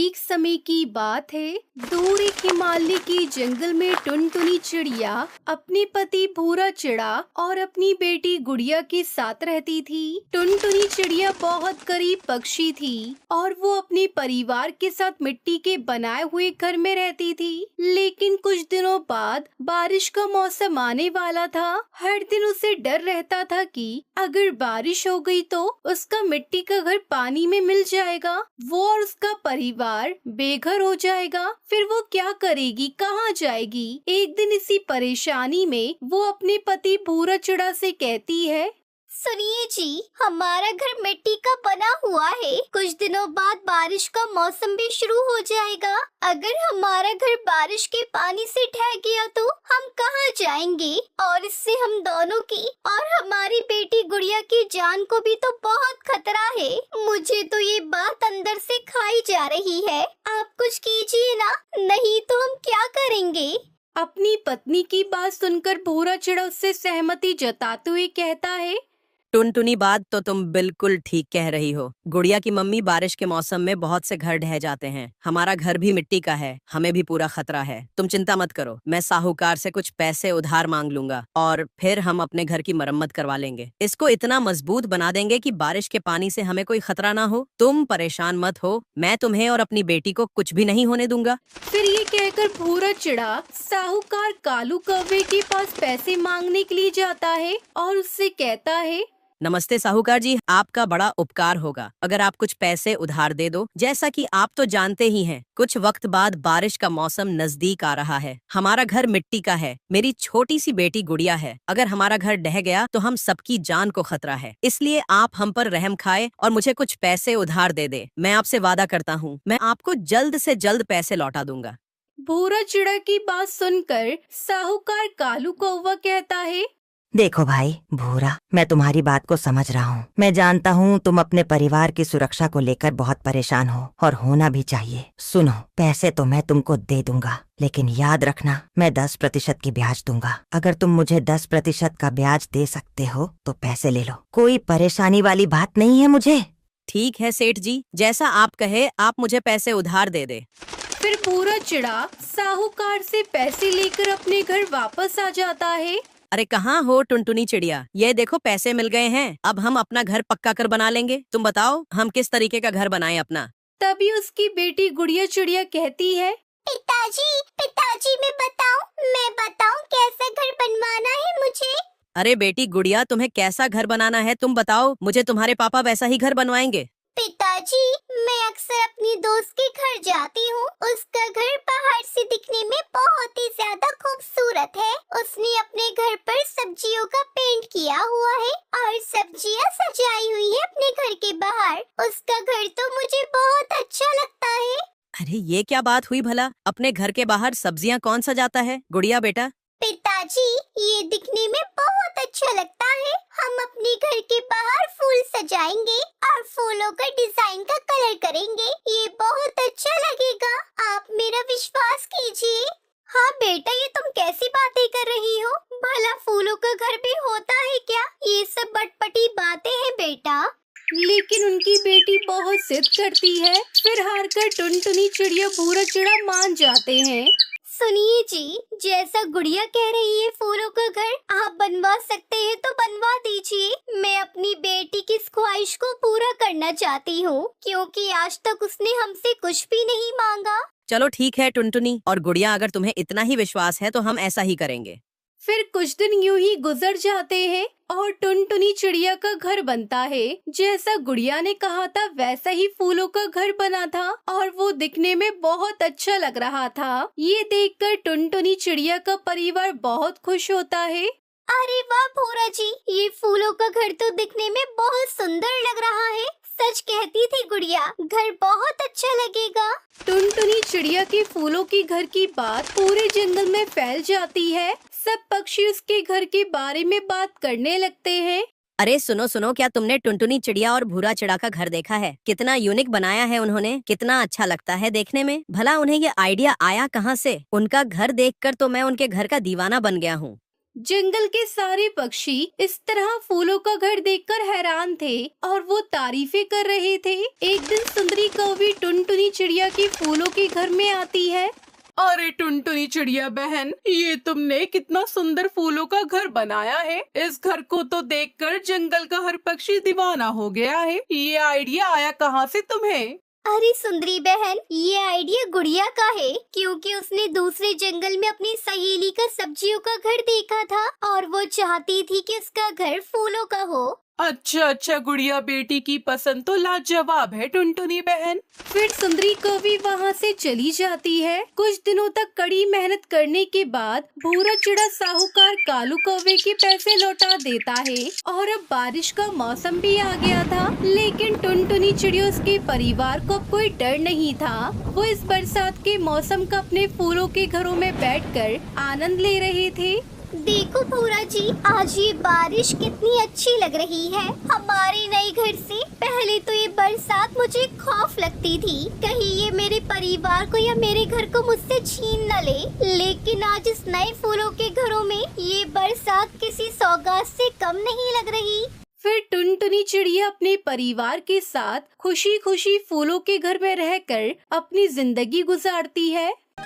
एक समय की बात है। दूर एक हिमालय के जंगल में टुनटुनी चिड़िया अपने पति भूरा चिड़ा और अपनी बेटी गुड़िया के साथ रहती थी। टुनटुनी चिड़िया बहुत गरीब पक्षी थी और वो अपने परिवार के साथ मिट्टी के बनाए हुए घर में रहती थी। लेकिन कुछ दिनों बाद बारिश का मौसम आने वाला था। हर दिन उसे डर रहता था कि अगर बारिश हो गई तो उसका मिट्टी का घर पानी में मिल जाएगा, वो और उसका परिवार बेघर हो जाएगा। फिर वो क्या करेगी, कहाँ जाएगी? एक दिन इसी परेशानी में वो अपने पति भूरा चिड़ा से कहती है, सुनिए जी, हमारा घर मिट्टी का बना हुआ है। कुछ दिनों बाद बारिश का मौसम भी शुरू हो जाएगा। अगर हमारा घर बारिश के पानी से ढह गया तो हम कहाँ जाएंगे? और इससे हम दोनों की और हमारी बेटी गुड़िया की जान को भी तो बहुत खतरा है। मुझे तो ये बात अंदर से खाई जा रही है। आप कुछ कीजिए ना, नहीं तो हम क्या करेंगे? अपनी पत्नी की बात सुनकर भूरा चिड़ा उससे सहमति जताते हुए कहता है, टुनटुनी, बात तो तुम बिल्कुल ठीक कह रही हो। गुड़िया की मम्मी, बारिश के मौसम में बहुत से घर ढह जाते हैं। हमारा घर भी मिट्टी का है, हमें भी पूरा खतरा है। तुम चिंता मत करो, मैं साहूकार से कुछ पैसे उधार मांग लूंगा और फिर हम अपने घर की मरम्मत करवा लेंगे। इसको इतना मजबूत बना देंगे कि बारिश के पानी से हमें कोई खतरा ना हो। तुम परेशान मत हो, मैं तुम्हें और अपनी बेटी को कुछ भी नहीं होने दूंगा। फिर ये कहकर भूरा चिड़ा साहूकार कालू कौवे के पास पैसे मांगने के लिए जाता है और उससे कहता है, नमस्ते साहूकार जी, आपका बड़ा उपकार होगा अगर आप कुछ पैसे उधार दे दो। जैसा कि आप तो जानते ही हैं, कुछ वक्त बाद बारिश का मौसम नजदीक आ रहा है। हमारा घर मिट्टी का है, मेरी छोटी सी बेटी गुड़िया है। अगर हमारा घर ढह गया तो हम सबकी जान को खतरा है। इसलिए आप हम पर रहम खाए और मुझे कुछ पैसे उधार दे दे। मैं आपसे वादा करता हूँ, मैं आपको जल्द से जल्द पैसे लौटा दूंगा। भूरा चिड़ा की बात सुनकर साहूकार कालू कौवा कहता है, देखो भाई भूरा, मैं तुम्हारी बात को समझ रहा हूँ। मैं जानता हूँ तुम अपने परिवार की सुरक्षा को लेकर बहुत परेशान हो और होना भी चाहिए। सुनो, पैसे तो मैं तुमको दे दूंगा, लेकिन याद रखना, मैं 10% की ब्याज दूंगा। अगर तुम मुझे 10% का ब्याज दे सकते हो तो पैसे ले लो। कोई परेशानी वाली बात नहीं है मुझे। ठीक है सेठ जी, जैसा आप कहे, आप मुझे पैसे उधार दे दे। फिर भूरा चिड़ा साहूकार से पैसे लेकर अपने घर वापस आ जाता है। अरे कहाँ हो टुनटुनी चिड़िया, ये देखो पैसे मिल गए हैं। अब हम अपना घर पक्का कर बना लेंगे। तुम बताओ हम किस तरीके का घर बनाएं अपना। तभी उसकी बेटी गुड़िया चिड़िया कहती है, पिताजी मैं बताऊं कैसा घर बनवाना है मुझे। अरे बेटी गुड़िया, तुम्हें कैसा घर बनाना है तुम बताओ, मुझे तुम्हारे पापा वैसा ही घर बनवाएंगे। पिताजी, मैं अक्सर अपनी दोस्त के घर जाती हूँ। उसका घर बाहर से दिखने में बहुत ही ज्यादा खूबसूरत है। उसने अपने घर पर सब्जियों का पेंट किया हुआ है और सब्जियाँ सजाई हुई है अपने घर के बाहर। उसका घर तो मुझे बहुत अच्छा लगता है। अरे ये क्या बात हुई भला, अपने घर के बाहर सब्जियाँ कौन सजाता है गुड़िया बेटा? पिताजी, ये दिखने में बहुत अच्छा लगता है। हम अपने घर के बाहर फूल सजाएंगे और फूलों का डिजाइन का कलर करेंगे। ये बहुत अच्छा लगेगा, आप मेरा विश्वास कीजिए। हाँ बेटा, ये तुम कैसी बातें कर रही हो? भला फूलों का घर भी होता है क्या? ये सब बटपटी बातें हैं बेटा। लेकिन उनकी बेटी बहुत जिद करती है। फिर हारकर टुनटुनी चिड़िया भूरा चिड़ा मान जाते हैं। सुनिए जी, जैसा गुड़िया कह रही है फूलों का घर आप बनवा सकते हैं तो बनवा दीजिए। मैं अपनी बेटी की इस ख्वाहिश को पूरा करना चाहती हूँ, क्योंकि आज तक उसने हमसे कुछ भी नहीं मांगा। चलो ठीक है टुनटुनी और गुड़िया, अगर तुम्हें इतना ही विश्वास है तो हम ऐसा ही करेंगे। फिर कुछ दिन यूं ही गुजर जाते हैं और टुनटुनी चिड़िया का घर बनता है। जैसा गुड़िया ने कहा था वैसा ही फूलों का घर बना था और वो दिखने में बहुत अच्छा लग रहा था। ये देखकर टुनटुनी चिड़िया का परिवार बहुत खुश होता है। अरे वाह भूरा जी, ये फूलों का घर तो दिखने में बहुत सुंदर लग रहा है। सच कहती थी गुड़िया, घर बहुत अच्छा लगेगा। टुनटुनी चिड़िया के फूलों के घर की बात पूरे जंगल में फैल जाती है। सब पक्षी उसके घर के बारे में बात करने लगते हैं। अरे सुनो सुनो, क्या तुमने टुनटुनी चिड़िया और भूरा चिड़ा का घर देखा है? कितना यूनिक बनाया है उन्होंने, कितना अच्छा लगता है देखने में। भला उन्हें ये आइडिया आया कहाँ से? उनका घर देखकर तो मैं उनके घर का दीवाना बन गया हूँ। जंगल के सारे पक्षी इस तरह फूलों का घर देखकर हैरान मेहमान थे और वो तारीफें कर रहे थे। एक दिन सुंदरी कौवी टुनटुनी चिड़िया के फूलों के घर में आती है। अरे टुनटुनी चिड़िया बहन, ये तुमने कितना सुंदर फूलों का घर बनाया है। इस घर को तो देखकर जंगल का हर पक्षी दीवाना हो गया है। ये आइडिया आया कहाँ से तुम्हें? अरे सुंदरी बहन, ये आइडिया गुड़िया का है, क्योंकि उसने दूसरे जंगल में अपनी सहेली का सब्जियों का घर देखा था और वो चाहती थी कि उसका घर फूलों का हो। अच्छा गुड़िया बेटी की पसंद तो लाजवाब है टुनटुनी बहन। फिर सुंदरी कौवी वहाँ से चली जाती है। कुछ दिनों तक कड़ी मेहनत करने के बाद भूरा चिड़ा साहूकार कालू कौवे के पैसे लौटा देता है और अब बारिश का मौसम भी आ गया था। लेकिन टुनटुनी चिड़िया उसके परिवार को अब कोई डर नहीं था। वो इस बरसात के मौसम का अपने फूलों के घरों में बैठकर आनंद ले रहे थे। देखो भूरा जी, आज ये बारिश कितनी अच्छी लग रही है। हमारे नए घर से पहले तो ये बरसात मुझे खौफ लगती थी, कहीं ये मेरे परिवार को या मेरे घर को मुझसे छीन न ले। लेकिन आज इस नए फूलों के घरों में ये बरसात किसी सौगात से कम नहीं लग रही। फिर टुनटुनी चिड़िया अपने परिवार के साथ खुशी खुशी फूलों के घर में रहकर अपनी जिंदगी गुजारती है।